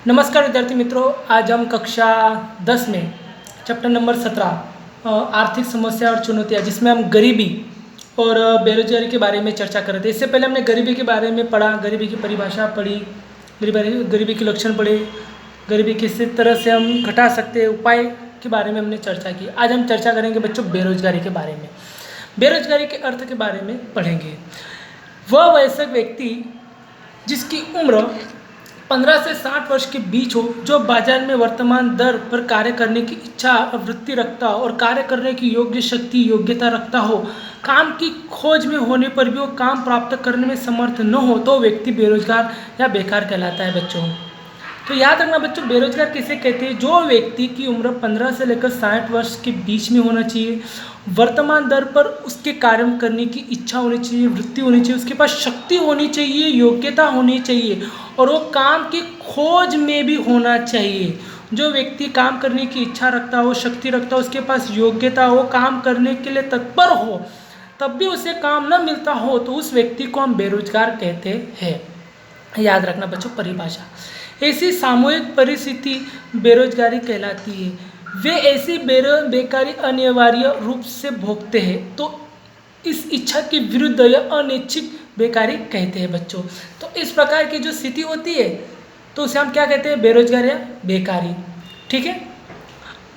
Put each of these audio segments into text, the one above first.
नमस्कार विद्यार्थी मित्रों, आज हम कक्षा 10 में चैप्टर नंबर 17 आर्थिक समस्या और चुनौतियाँ, जिसमें हम गरीबी और बेरोजगारी के बारे में चर्चा कर रहे थे। इससे पहले हमने गरीबी के बारे में पढ़ा, गरीबी की परिभाषा पढ़ी, गरीबी के लक्षण पढ़े, गरीबी किस तरह से हम घटा सकते हैं, उपाय के बारे में हमने चर्चा की। आज हम चर्चा करेंगे बच्चों बेरोजगारी के बारे में। बेरोजगारी के अर्थ के बारे में पढ़ेंगे। वह वयस्क व्यक्ति जिसकी उम्र 15 से 60 वर्ष के बीच हो, जो बाजार में वर्तमान दर पर कार्य करने की इच्छा और वृत्ति रखता हो और कार्य करने की योग्य शक्ति योग्यता रखता हो, काम की खोज में होने पर भी वो काम प्राप्त करने में समर्थ न हो, तो व्यक्ति बेरोजगार या बेकार कहलाता है बच्चों। तो याद रखना बच्चों, बेरोजगार किसे कहते हैं? जो व्यक्ति की उम्र 15 से लेकर 60 वर्ष के बीच में होना चाहिए, वर्तमान दर पर उसके कार्य करने की इच्छा होनी चाहिए, वृत्ति होनी चाहिए, उसके पास शक्ति होनी चाहिए, योग्यता होनी चाहिए, और वो काम की खोज में भी होना चाहिए। जो व्यक्ति काम करने की इच्छा रखता हो, शक्ति रखता हो, उसके पास योग्यता हो, काम करने के लिए तत्पर हो, तब भी उसे काम न मिलता हो, तो उस व्यक्ति को हम बेरोजगार कहते हैं। याद रखना बच्चों परिभाषा। ऐसी सामूहिक परिस्थिति बेरोजगारी कहलाती है। वे ऐसी बेकारी अनिवार्य रूप से भोगते हैं, तो इस इच्छा के विरुद्ध या अनैच्छिक बेकारी कहते हैं बच्चों। तो इस प्रकार की जो स्थिति होती है, तो उसे हम क्या कहते हैं? बेरोजगार या बेकारी। ठीक है।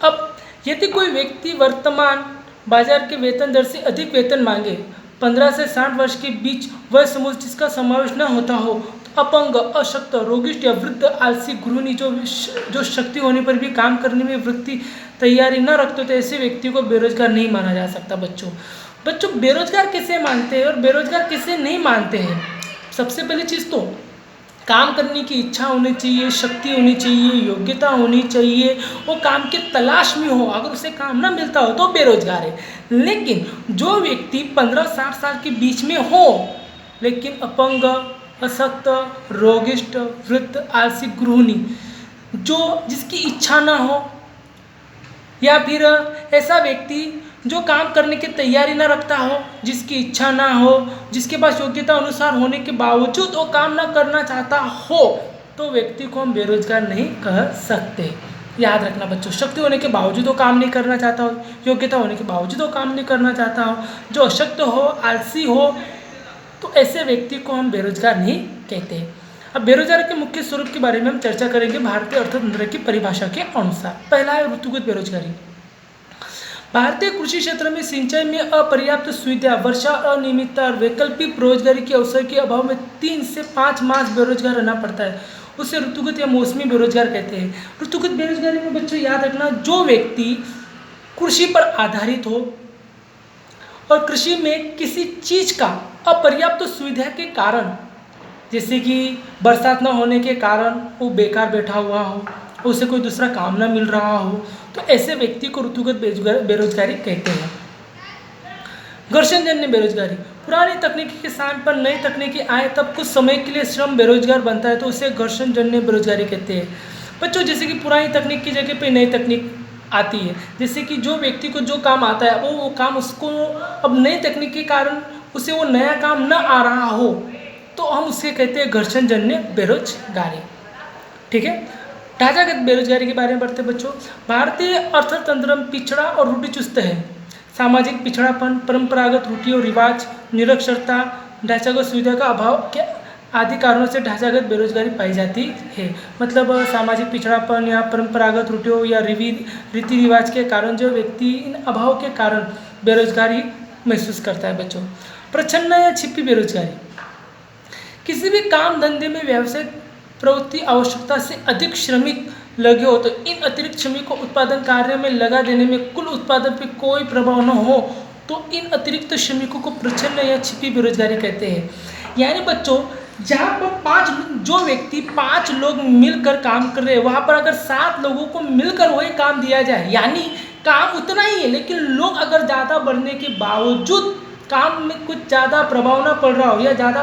अब यदि कोई व्यक्ति वर्तमान बाजार के वेतन दर से अधिक वेतन मांगे, 15 से 60 वर्ष के बीच वह समूह जिसका समावेश न होता हो, अपंग, अशक्त, रोगिष्ठ या वृद्ध, आलसी, गृहिणी, जो शक्ति होने पर भी काम करने में वृत्ति तैयारी न रखते, तो ऐसे व्यक्ति को बेरोजगार नहीं माना जा सकता बच्चों बेरोजगार किसे मानते हैं और बेरोजगार किसे नहीं मानते हैं? सबसे पहली चीज़ तो काम करने की इच्छा होनी चाहिए, शक्ति होनी चाहिए, योग्यता होनी चाहिए, वो काम की तलाश में हो। अगर उसे काम ना मिलता हो तो बेरोजगार है। लेकिन जो व्यक्ति 15-60 साल के बीच में हो, लेकिन अपंग, अशक्त, रोगिष्ठ, वृद्ध, आलसी, गृहिणी, जिसकी इच्छा ना हो, या फिर ऐसा व्यक्ति जो काम करने की तैयारी ना रखता हो, जिसकी इच्छा ना हो, जिसके पास योग्यता अनुसार होने के बावजूद वो काम ना करना चाहता हो, तो व्यक्ति को हम बेरोजगार नहीं कह सकते। याद रखना बच्चों, शक्ति होने के बावजूद वो काम नहीं करना चाहता हो, योग्यता होने के बावजूद वो काम नहीं करना चाहता हो, जो अशक्त हो, आलसी हो, तो ऐसे व्यक्ति को हम बेरोजगार नहीं कहते। अब बेरोजगारी के मुख्य स्वरूप के बारे में हम चर्चा करेंगे भारतीय अर्थतंत्र की परिभाषा के अनुसार। पहला है ऋतुगत बेरोजगारी। भारतीय कृषि क्षेत्र में सिंचाई में अपर्याप्त सुविधा, वर्षा अनियमितता और वैकल्पिक रोजगारी के अवसर के अभाव में 3 से 5 मास बेरोजगार रहना पड़ता है। उसे ऋतुगत या मौसमी बेरोजगार कहते हैं। ऋतुगत बेरोजगारी में बच्चों याद रखना, जो व्यक्ति कृषि पर आधारित हो और कृषि में किसी चीज का अपर्याप्त सुविधा के कारण, जैसे कि बरसात न होने के कारण वो बेकार बैठा हुआ हो, उसे कोई दूसरा काम ना मिल रहा हो, तो ऐसे व्यक्ति को ऋतुगत बेरोजगारी कहते हैं। घर्षणजन्य बेरोजगारी, पुरानी तकनीकी के स्थान पर नई तकनीकी आए, तब कुछ समय के लिए श्रम बेरोजगार बनता है, तो उसे घर्षणजन्य बेरोजगारी कहते हैं। बच्चों जैसे कि पुरानी तकनीक की जगह पे नई तकनीक आती है, जैसे कि जो व्यक्ति को जो काम आता है वो काम उसको अब नई तकनीक के कारण उसे वो नया काम न आ रहा हो, तो हम उसे कहते हैं घर्षणजन्य बेरोजगारी। ठीक है। ढांचागत बेरोजगारी के बारे में पढ़ते बच्चों। भारतीय अर्थतंत्र पिछड़ा और रूढ़िचुस्त है। सामाजिक पिछड़ापन, परंपरागत रूढ़ि और रिवाज, निरक्षरता, ढांचागत सुविधा का अभाव के आदि कारणों से ढांचागत बेरोजगारी पाई जाती है। मतलब सामाजिक पिछड़ापन या परंपरागत रूढ़ियों या रीति रिवाज के कारण जो व्यक्ति इन अभाव के कारण बेरोजगारी महसूस करता है बच्चों। प्रच्छन्न या छिपी बेरोजगारी, किसी भी काम धंधे में व्यावसायिक प्रवृत्ति आवश्यकता से अधिक श्रमिक लगे हो, तो इन अतिरिक्त श्रमिक को उत्पादन कार्य में लगा देने में कुल उत्पादन पर कोई प्रभाव न हो, तो इन अतिरिक्त श्रमिकों को प्रच्छन्न या छिपी बेरोजगारी कहते हैं। यानी बच्चों जहाँ पर जो व्यक्ति 5 लोग मिलकर काम कर रहे हैं, वहाँ पर अगर 7 लोगों को मिलकर वही काम दिया जाए, यानी काम उतना ही है, लेकिन लोग अगर ज़्यादा बढ़ने के बावजूद काम में कुछ ज़्यादा प्रभाव ना पड़ रहा हो या ज़्यादा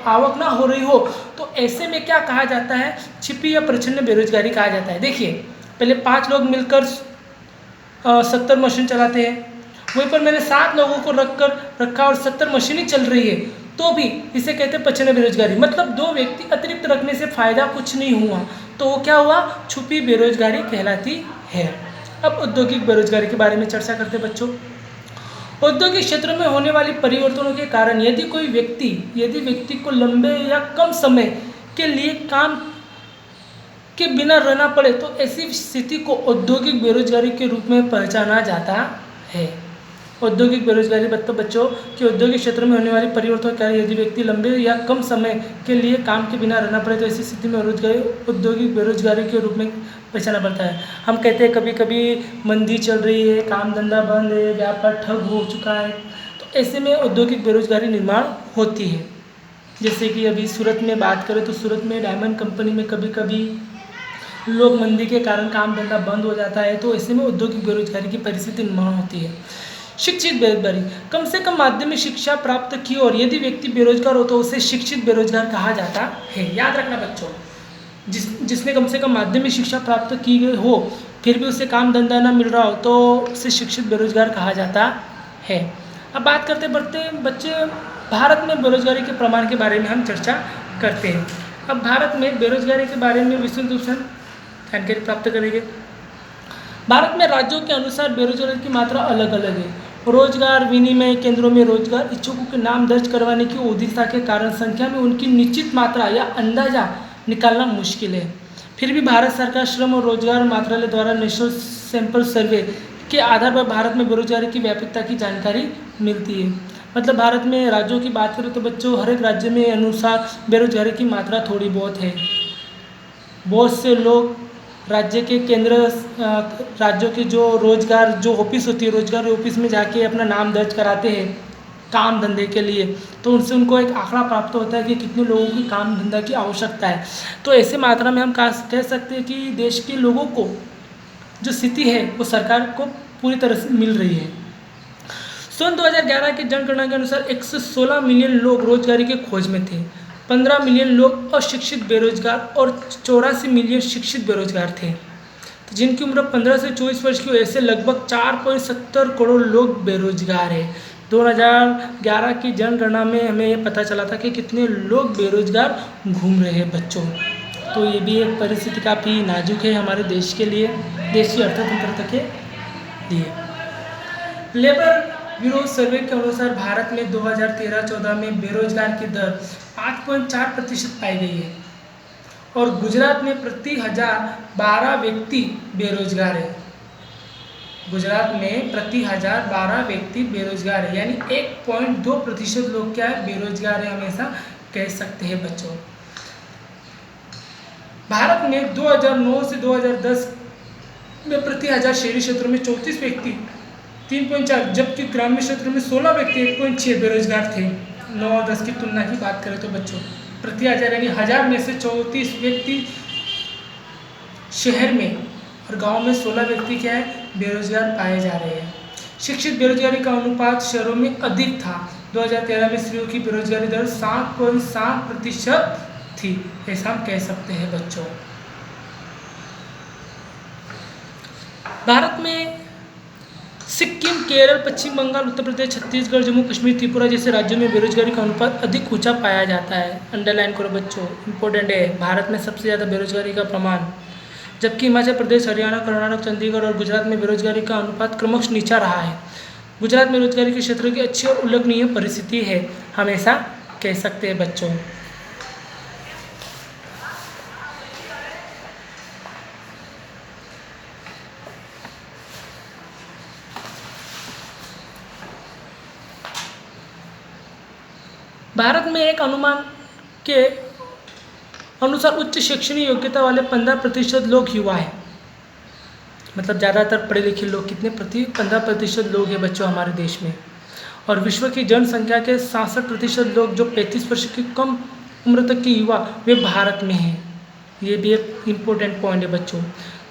आवक ना हो रही हो, तो ऐसे में क्या कहा जाता है? छिपी या प्रच्छन्न बेरोजगारी कहा जाता है। देखिए, पहले 5 लोग मिलकर 70 मशीन चलाते हैं, वहीं पर मैंने 7 लोगों को रखा और 70 मशीनें चल रही है, तो भी इसे कहते हैं पचने बेरोजगारी, मतलब 2 व्यक्ति अतिरिक्त रखने से फ़ायदा कुछ नहीं हुआ तो वो क्या हुआ, छुपी बेरोजगारी कहलाती है। अब औद्योगिक बेरोजगारी के बारे में चर्चा करते हैं बच्चों। औद्योगिक क्षेत्र में होने वाली परिवर्तनों के कारण यदि व्यक्ति को लंबे या कम समय के लिए काम के बिना रहना पड़े तो ऐसी स्थिति को औद्योगिक बेरोजगारी के रूप में पहचाना जाता है। औद्योगिक बेरोजगारी मतलब बच्चों कि औद्योगिक क्षेत्र में होने वाली परिवर्तन के कारण यदि व्यक्ति लंबे या कम समय के लिए काम के बिना रहना पड़े तो ऐसी स्थिति में औद्योगिक बेरोजगारी के रूप में पहचाना पड़ता है। हम कहते हैं कभी कभी मंदी चल रही है, काम धंधा बंद है, व्यापार ठप हो चुका है, तो ऐसे में औद्योगिक बेरोजगारी निर्माण होती है। जैसे कि अभी सूरत में बात करें तो सूरत में डायमंड कंपनी में कभी कभी लोग मंदी के कारण काम धंधा बंद हो जाता है, तो ऐसे में औद्योगिक बेरोजगारी की परिस्थिति निर्माण होती है। शिक्षित बेरोजगारी, कम से कम माध्यमिक शिक्षा प्राप्त की और यदि व्यक्ति बेरोजगार हो तो उसे शिक्षित बेरोजगार कहा जाता है। याद रखना बच्चों, जिसने कम से कम माध्यमिक शिक्षा प्राप्त की गई हो फिर भी उसे काम धंधा ना मिल रहा हो तो उसे शिक्षित बेरोजगार कहा जाता है। अब बात करते बढ़ते बच्चे भारत में बेरोजगारी के प्रमाण के बारे में हम चर्चा करते हैं। अब भारत में बेरोजगारी के बारे में विस्तृत रूप से जानकारी प्राप्त करेंगे। भारत में राज्यों के अनुसार बेरोजगारी की मात्रा अलग अलग है। रोजगार विनिमय केंद्रों में रोजगार इच्छुकों के नाम दर्ज करवाने की उद्धिक्ता के कारण संख्या में उनकी निश्चित मात्रा या अंदाजा निकालना मुश्किल है। फिर भी भारत सरकार श्रम और रोजगार मंत्रालय द्वारा नेशनल सैंपल सर्वे के आधार पर भारत में बेरोजगारी की व्यापकता की जानकारी मिलती है। मतलब भारत में राज्यों की बात करें तो बच्चों हर एक राज्य में अनुसार बेरोजगारी की मात्रा थोड़ी बहुत है। बहुत से लोग राज्य के केंद्र राज्यों के जो रोजगार जो ऑफिस होती है रोजगार ऑफिस में जाके अपना नाम दर्ज कराते हैं काम धंधे के लिए, तो उनसे उनको एक आंकड़ा प्राप्त होता है कि कितने लोगों की काम धंधा की आवश्यकता है। तो ऐसे मात्रा में हम कह सकते हैं कि देश के लोगों को जो स्थिति है वो सरकार को पूरी तरह से मिल रही है। सन 2011 की जनगणना के अनुसार 116 मिलियन लोग रोजगारी के खोज में थे, 15 मिलियन लोग अशिक्षित बेरोजगार और 84 मिलियन शिक्षित बेरोजगार थे। तो जिनकी उम्र 15 से 24 वर्ष की हो ऐसे लगभग 4.70 करोड़ लोग बेरोजगार है। 2011 की जनगणना में हमें ये पता चला था कि कितने लोग बेरोजगार घूम रहे हैं बच्चों। तो ये भी एक परिस्थिति काफ़ी नाजुक है हमारे देश के लिए, देश की अर्थतंत्रता के लिए। लेबर ब्यूरो सर्वे के अनुसार भारत में 2013-14 में बेरोजगार की दर 5.4% पाई गई है और गुजरात में प्रति 1012 व्यक्ति बेरोजगार है। गुजरात में प्रति 1012 व्यक्ति बेरोजगार है, यानी 1.2% लोग क्या है बेरोजगार है, हमेशा कह सकते हैं बच्चों। भारत में 2009 से 2010 में प्रति 1000 शहरी क्षेत्रों में 34 व्यक्ति 3.4, जबकि ग्रामीण क्षेत्र में 16 व्यक्ति 1.6 बेरोजगार थे। 9-10 की तुलना की बात करें तो बच्चों प्रति 1000 यानी 1000 में से 34 व्यक्ति शहर में और गांव में 16 व्यक्ति क्या है बेरोजगार पाए जा रहे हैं। शिक्षित बेरोजगारी का अनुपात शहरों में अधिक था। 2013 में स्त्रियों की बेरोजगारी दर 7.7% थी, ऐसा हम कह सकते हैं बच्चों। भारत में सिक्किम, केरल, पश्चिम बंगाल, उत्तर प्रदेश, छत्तीसगढ़, जम्मू कश्मीर, त्रिपुरा जैसे राज्यों में बेरोजगारी का अनुपात अधिक ऊंचा पाया जाता है। अंडरलाइन करो बच्चों, इंपॉर्टेंट है। भारत में सबसे ज़्यादा बेरोजगारी का प्रमाण, जबकि हिमाचल प्रदेश, हरियाणा, कर्नाटक, चंडीगढ़ और गुजरात में बेरोजगारी का अनुपात क्रमश नीचा रहा है। गुजरात में रोजगारी के क्षेत्र की अच्छी और उल्लेखनीय परिस्थिति है, हमेशा कह सकते हैं बच्चों। भारत में एक अनुमान के अनुसार उच्च शैक्षणिक योग्यता वाले 15% लोग युवा हैं। मतलब ज़्यादातर पढ़े लिखे लोग कितने 15% लोग हैं बच्चों हमारे देश में। और विश्व की जनसंख्या के 67% लोग जो 35 वर्ष की कम उम्र तक के युवा वे भारत में हैं। ये भी एक इम्पोर्टेंट पॉइंट है बच्चों।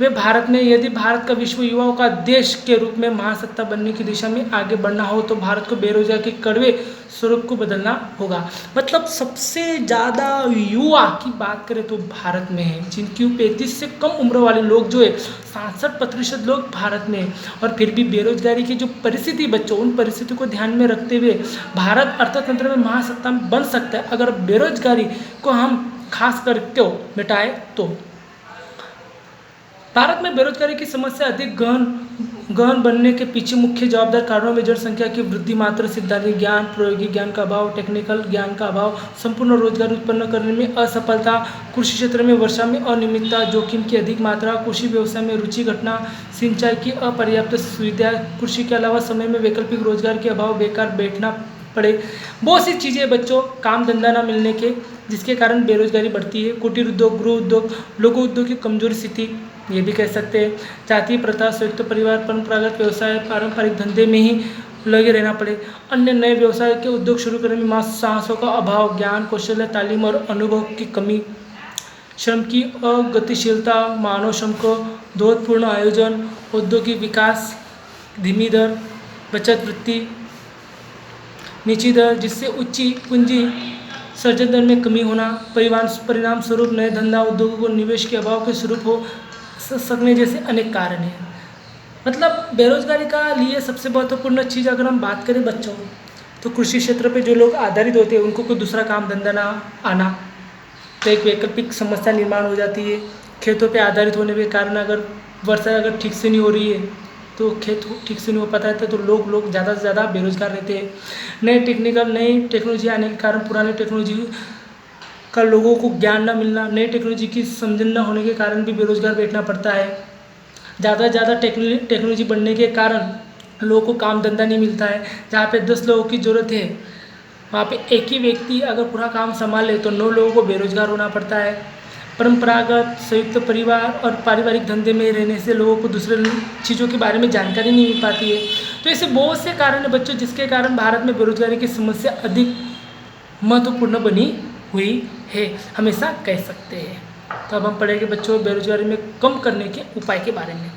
वे भारत में, यदि भारत का विश्व युवाओं का देश के रूप में महासत्ता बनने की दिशा में आगे बढ़ना हो तो भारत को बेरोजगार के कड़वे स्वरूप को बदलना होगा। मतलब सबसे ज़्यादा युवा की बात करें तो भारत में है, जिनकी 35 से कम उम्र वाले लोग जो है 67% लोग भारत में हैं। और फिर भी बेरोजगारी की जो परिस्थिति बच्चों, उन परिस्थितियों को ध्यान में रखते हुए भारत अर्थतंत्र में महासत्ता बन सकता है अगर बेरोजगारी को हम खास करके मिटाए तो। भारत में बेरोजगारी की समस्या अधिक गहन बनने के पीछे मुख्य जवाबदार कारणों में जनसंख्या की वृद्धि, मात्र सिद्धांतिक ज्ञान, प्रायोगिक ज्ञान का अभाव, टेक्निकल ज्ञान का अभाव, संपूर्ण रोजगार उत्पन्न करने में असफलता, कृषि क्षेत्र में वर्षा में अनियमितता, जोखिम की अधिक मात्रा, कृषि व्यवसाय में रुचि घटना, सिंचाई की अपर्याप्त सुविधा, कृषि के अलावा समय में वैकल्पिक रोजगार के अभाव, बेकार बैठना पड़े, बहुत सी चीज़ें बच्चों, काम धंधा ना मिलने के जिसके कारण बेरोजगारी बढ़ती है। कुटीर उद्योग, गृह उद्योग, लघु उद्योग की कमजोर स्थिति, ये भी कह सकते हैं। जातीय प्रथा, संयुक्त परिवार, परंपरागत व्यवसाय, पारंपरिक धंधे में ही लगे रहना पड़े, अन्य नए व्यवसाय के उद्योग शुरू करने में साहसों का अभाव, ज्ञान कौशल तालीम और अनुभव की कमी, श्रम की अगतिशीलता, मानव श्रम को दोहदपूर्ण आयोजन, औद्योगिक विकास, धीमी दर, बचत वृत्ति, निची दर जिससे उच्च पूंजी सर्जन दर में कमी होना, परिणाम स्वरूप नए धंधा उद्योगों को निवेश के अभाव के स्वरूप हो सकने जैसे अनेक कारण हैं। मतलब बेरोजगारी का लिए सबसे महत्वपूर्ण चीज़ अगर हम बात करें बच्चों, तो कृषि क्षेत्र पे जो लोग आधारित होते हैं उनको कोई दूसरा काम धंधा ना आना, तो एक वैकल्पिक समस्या निर्माण हो जाती है। खेतों पे आधारित होने के कारण अगर वर्षा अगर ठीक से नहीं हो रही है तो खेत ठीक से नहीं हो पाता है तो लोग ज़्यादा से ज़्यादा बेरोजगार रहते हैं। नई टेक्नोलॉजी आने के कारण पुरानी टेक्नोलॉजी का लोगों को ज्ञान ना मिलना, नई टेक्नोलॉजी की समझन न होने के कारण भी बेरोजगार बैठना पड़ता है। ज़्यादा से ज़्यादा टेक्नोलॉजी बढ़ने के कारण लोगों को काम धंधा नहीं मिलता है। जहाँ पे 10 लोगों की ज़रूरत है वहाँ पे एक ही व्यक्ति अगर पूरा काम संभाल ले तो 9 लोगों को बेरोजगार होना पड़ता है। परंपरागत संयुक्त परिवार और पारिवारिक धंधे में रहने से लोगों को दूसरे चीज़ों के बारे में जानकारी नहीं मिल पाती है। तो ऐसे बहुत से कारण हैं बच्चों जिसके कारण भारत में बेरोजगारी की समस्या अधिक महत्वपूर्ण बनी हुई है, हमेशा कह सकते हैं। तो अब हम पढ़ेंगे बच्चों बेरोजगारी में कम करने के उपाय के बारे में।